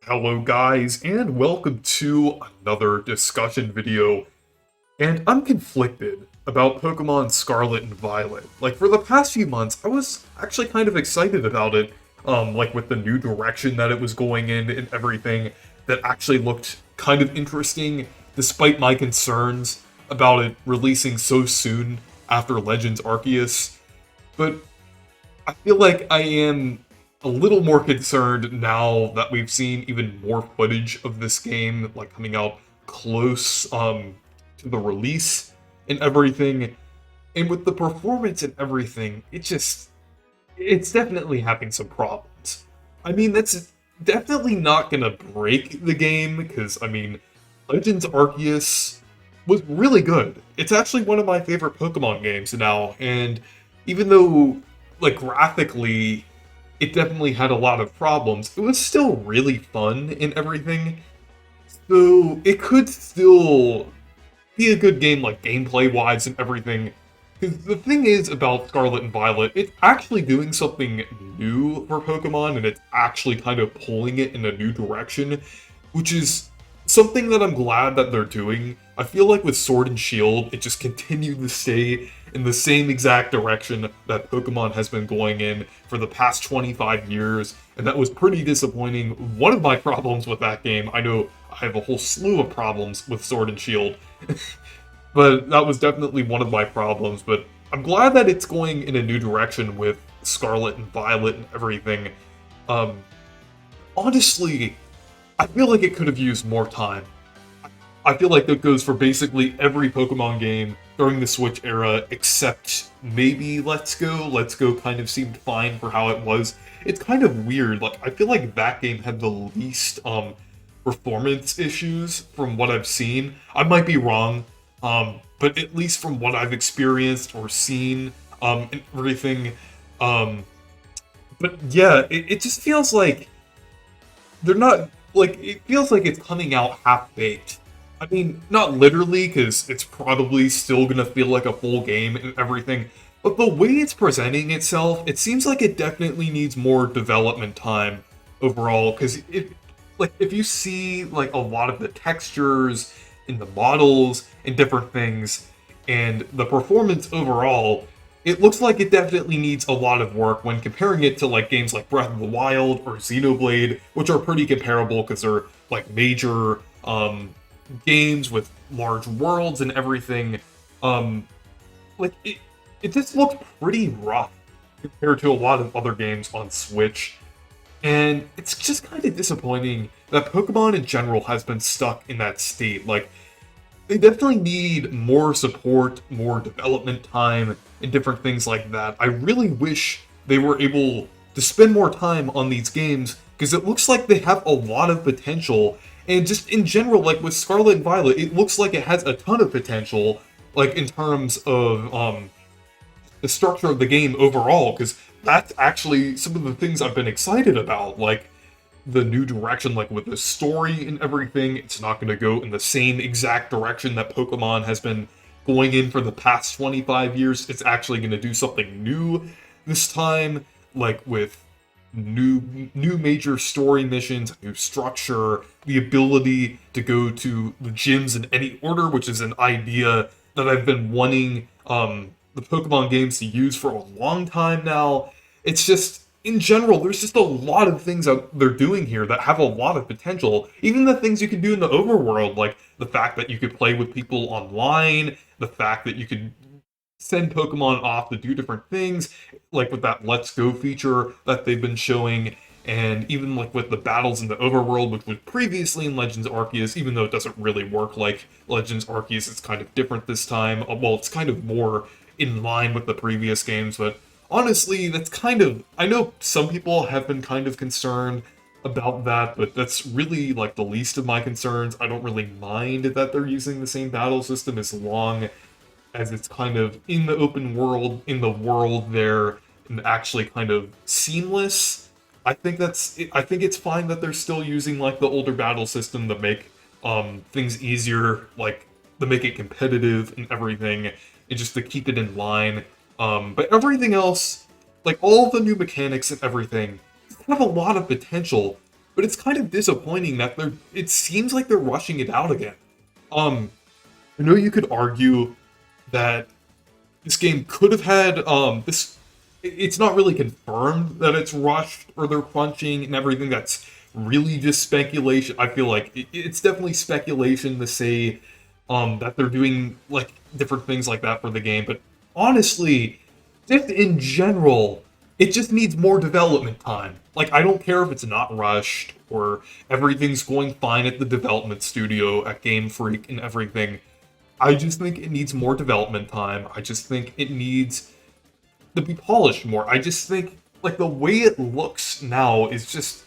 Hello guys, and welcome to another discussion video. And I'm conflicted about Pokemon Scarlet and Violet. Like, for the past few months, I was actually kind of excited about it, like with the new direction that it was going in and everything that actually looked kind of interesting, despite my concerns about it releasing so soon after Legends Arceus. But I feel like I am a little more concerned now that we've seen even more footage of this game, like coming out close to the release and everything. And with the performance and everything, it's definitely having some problems. I mean, that's definitely not gonna break the game, because I mean, Legends Arceus was really good. It's actually one of my favorite Pokemon games now, and even though, like, graphically, it definitely had a lot of problems, it was still really fun and everything. So it could still be a good game, like gameplay wise and everything. Because the thing is about Scarlet and Violet, it's actually doing something new for Pokemon, and it's actually kind of pulling it in a new direction, which is something that I'm glad that they're doing. I feel like with Sword and Shield, it just continued to stay in the same exact direction that Pokemon has been going in for the past 25 years, and that was pretty disappointing. One of my problems with that game, I know I have a whole slew of problems with Sword and Shield, but that was definitely one of my problems. But I'm glad that it's going in a new direction with Scarlet and Violet and everything. Um, Honestly, I feel like it could have used more time. I feel like that goes for basically every Pokemon game during the Switch era, except maybe Let's Go. Let's Go kind of seemed fine for how it was. It's kind of weird. Like, I feel like that game had the least performance issues from what I've seen. I might be wrong, but at least from what I've experienced or seen, and everything. Um, but yeah, it just feels like they're not, like, it feels like it's coming out half baked. I mean, not literally, because it's probably still gonna feel like a full game and everything, but the way it's presenting itself, it seems like it definitely needs more development time overall. Because if you see like a lot of the textures and the models and different things, and the performance overall, it looks like it definitely needs a lot of work when comparing it to like games like Breath of the Wild or Xenoblade, which are pretty comparable because they're like major games with large worlds and everything. Um, like it just looked pretty rough compared to a lot of other games on Switch. And it's just kind of disappointing that Pokemon in general has been stuck in that state. Like, they definitely need more support, more development time, and different things like that. I really wish they were able to spend more time on these games, because it looks like they have a lot of potential. And just in general, like with Scarlet and Violet, it looks like it has a ton of potential, like in terms of the structure of the game overall, because that's actually some of the things I've been excited about. Like, the new direction, like with the story and everything. It's not going to go in the same exact direction that Pokemon has been going in for the past 25 years. It's actually going to do something new this time, like with new major story missions, new structure, the ability to go to the gyms in any order, which is an idea that I've been wanting the Pokemon games to use for a long time now. It's just, in general, there's just a lot of things that they're doing here that have a lot of potential. Even the things you can do in the overworld, like the fact that you could play with people online, the fact that you could send Pokemon off to do different things, like with that Let's Go feature that they've been showing, and even like with the battles in the overworld, which was previously in Legends Arceus, even though it doesn't really work like Legends Arceus, it's kind of different this time. Well, it's kind of more in line with the previous games, but honestly, that's kind of, I know some people have been kind of concerned about that, but that's really like the least of my concerns. I don't really mind that they're using the same battle system as long as it's kind of in the open world, in the world there, and actually kind of seamless. I think it's fine that they're still using like the older battle system to make things easier, like to make it competitive and everything, and just to keep it in line. But everything else, like all the new mechanics and everything, have a lot of potential. but it's kind of disappointing that it seems like they're rushing it out again. I know you could argue that this game could have had it's not really confirmed that it's rushed or they're crunching and everything. That's really just speculation. I feel like it's definitely speculation to say that they're doing like different things like that for the game, but honestly, just in general, it just needs more development time. Like, I don't care if it's not rushed or everything's going fine at the development studio at Game Freak and everything. I just think it needs more development time. I just think it needs to be polished more. I just think, like, the way it looks now is just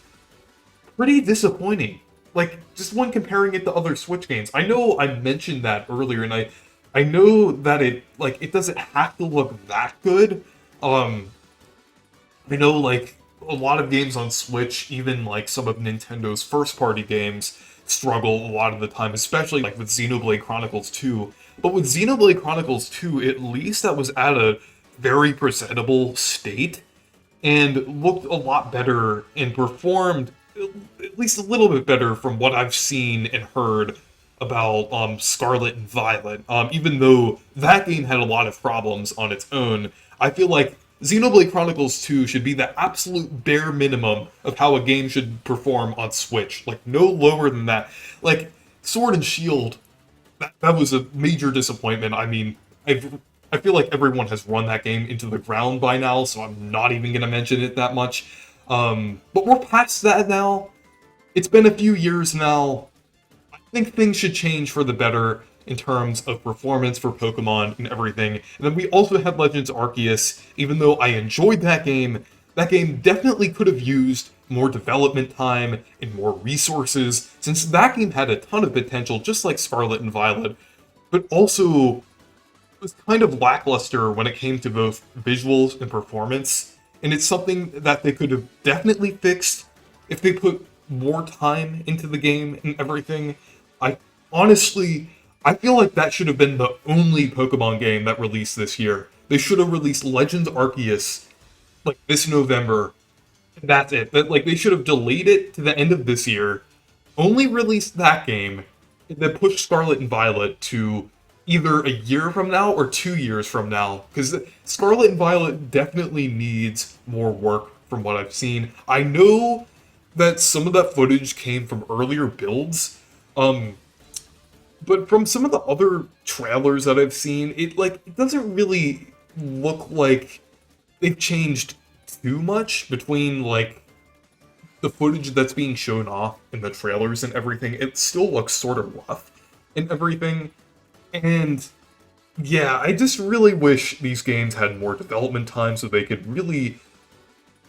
pretty disappointing. Like, just when comparing it to other Switch games. I know I mentioned that earlier, and I know that it doesn't have to look that good. I know, like, a lot of games on Switch, even, like, some of Nintendo's first-party games, struggle a lot of the time, especially, like, with Xenoblade Chronicles 2. But with Xenoblade Chronicles 2, at least that was at a very presentable state, and looked a lot better and performed at least a little bit better from what I've seen and heard about Scarlet and Violet. Even though that game had a lot of problems on its own, I feel like Xenoblade Chronicles 2 should be the absolute bare minimum of how a game should perform on Switch. Like, no lower than that. Like, Sword and Shield, that was a major disappointment. I mean, I feel like everyone has run that game into the ground by now, so I'm not even going to mention it that much. But we're past that now. It's been a few years now. I think things should change for the better in terms of performance for Pokemon and everything. And then we also had Legends Arceus. Even though I enjoyed that game definitely could have used more development time and more resources, since that game had a ton of potential, just like Scarlet and Violet, but also was kind of lackluster when it came to both visuals and performance. And it's something that they could have definitely fixed if they put more time into the game and everything. I honestly, I feel like that should have been the only Pokemon game that released this year. They should have released Legends Arceus like this November. And that's it. Like, they should have delayed it to the end of this year, only released that game, and then pushed Scarlet and Violet to either a year from now or 2 years from now. Because Scarlet and Violet definitely needs more work from what I've seen. I know that some of that footage came from earlier builds, but from some of the other trailers that I've seen, it doesn't really look like they've changed too much between, like, the footage that's being shown off in the trailers and everything. It still looks sort of rough and everything. And yeah, I just really wish these games had more development time so they could really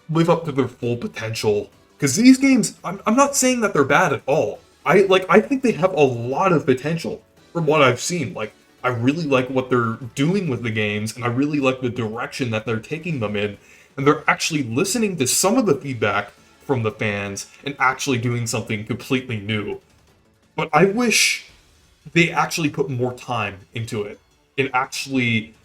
live up to their full potential. Because these games, I'm not saying that they're bad at all. I think they have a lot of potential from what I've seen. Like, I really like what they're doing with the games, and I really like the direction that they're taking them in. And they're actually listening to some of the feedback from the fans and actually doing something completely new. But I wish they actually put more time into it. It actually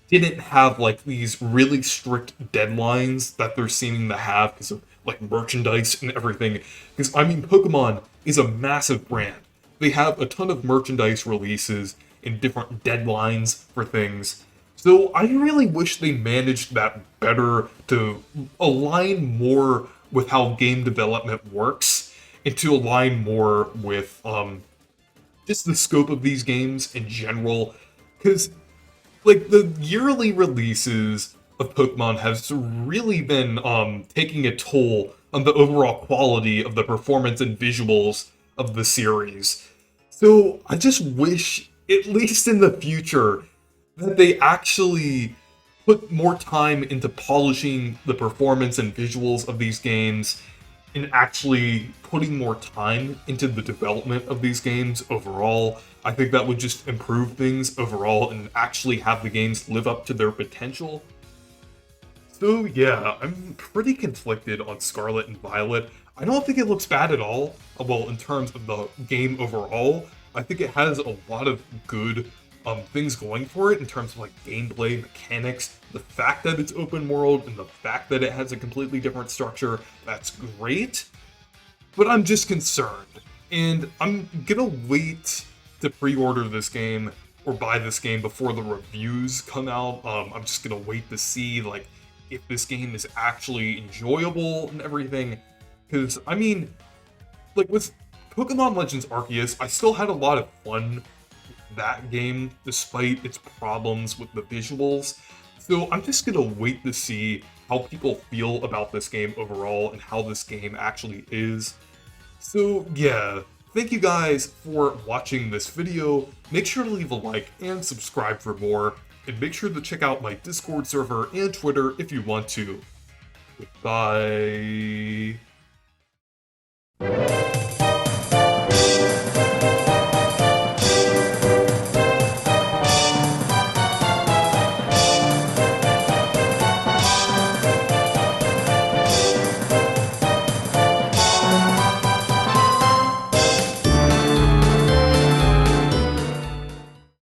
didn't have, like, these really strict deadlines that they're seeming to have because of, like, merchandise and everything. Because, I mean, Pokemon is a massive brand. They have a ton of merchandise releases and different deadlines for things. So I really wish they managed that better to align more with how game development works and to align more with just the scope of these games in general. Because, like, the yearly releases of Pokemon has really been taking a toll on the overall quality of the performance and visuals of the series. So I just wish, at least in the future, that they actually put more time into polishing the performance and visuals of these games and actually putting more time into the development of these games overall. I think that would just improve things overall and actually have the games live up to their potential. So yeah, I'm pretty conflicted on Scarlet and Violet. I don't think it looks bad at all. Well, in terms of the game overall, I think it has a lot of good things going for it in terms of, like, gameplay, mechanics, the fact that it's open world, and the fact that it has a completely different structure. That's great. but I'm just concerned. And I'm gonna wait to pre-order this game or buy this game before the reviews come out. I'm just gonna wait to see like if this game is actually enjoyable and everything. Because I mean, like with Pokemon Legends Arceus, I still had a lot of fun with that game despite its problems with the visuals. So I'm just gonna wait to see how people feel about this game overall and how this game actually is. So yeah, thank you guys for watching this video. Make sure to leave a like and subscribe for more, and make sure to check out my Discord server and Twitter if you want to. Goodbye.